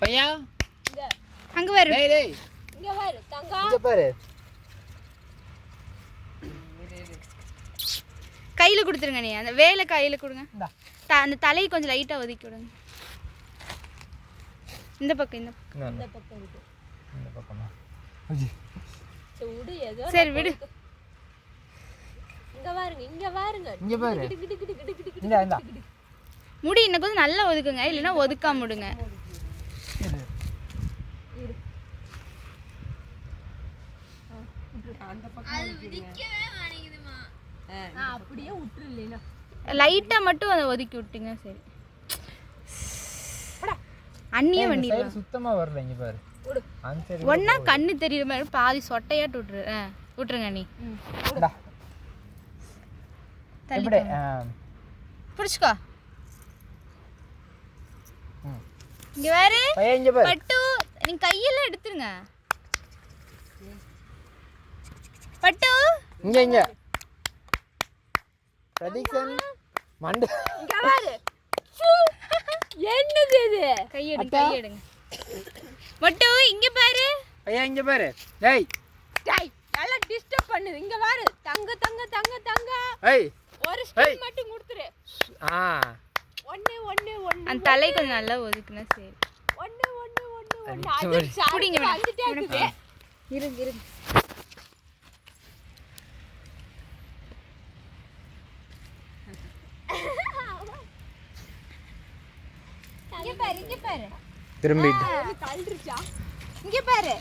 பையா அங்க பாரு. டேய் டேய் இங்க பாரு தங்கம். இங்க பாரு. கையில கொடுத்துருங்க நீ. அந்த வேலை கையில கொடுங்க. இந்தா. அந்த தலையை கொஞ்சம் லைட்டா ஒதுக்கி விடுங்க. இந்த பக்கம் இந்த பக்கம். இந்த பக்கம் இருக்கு. இந்த பக்கமா? ஐயோ. விடு ஏதோ. சரி விடு. இங்க பாருங்க இங்க பாருங்க. இங்க பாரு. கிடு கிடு கிடு கிடு கிடு கிடு. இந்தா இந்தா. முடி இன்னும் கொஞ்சம் நல்லா ஒதுக்குங்க, இல்லைன்னா ஒதுக்காம விடுங்க. இரு. அந்த பக்கம் அது விடிக்கவே மாட்டேங்குதுமா. அப்படியே விட்டுரு இல்லைனா. லைட்டா மட்டும் அதை ஒதுக்கி விட்டுங்க. சரி. அண்ணியே பண்ணிடுங்க. சுத்தமா வரல இங்க பாரு. அந்த சைடு ஒண்ணா கண்ணு தெரியுற மாதிரி பாதி சொட்டையாட்டு விட்டுரு. விட்டுருங்க நீ. இந்தா. தள்ளி புடிச்சுக்கோ. இங்க பாரு. பையா இங்க பாரு. பட்டு நீ கையெல்லாம் எடுத்துருங்க. பட்டு இங்க இங்க. பிரதீக்ஷன் மண்ட. இங்க பாரு. என்னது இது? கையெடுங்க கையெடுங்க. பட்டு இங்க பாரு. பையா இங்க பாரு. டேய் டேய் நல்லா டிஸ்டர்ப் பண்ணுது. இங்க பாரு. தங்க தங்க தங்க தங்க. ஏய் ஒரு ஸ்டெப் மட்டும் கொடுத்துரு. ஆ ஒண்ணே ஒண்ணே ஒண்ணே. அந்த தலை கொஞ்சம் நல்லா ஒதுக்குனா சரி. ஒண்ணே ஒண்ணே ஒண்ணே ஒண்ணே. அது புடிங்க வந்துட்டே இருக்குது. இருங்க இருங்க. இங்க பாரு இங்க பாரு. திரும்பி கல்றிச்சா? இங்க பாரு.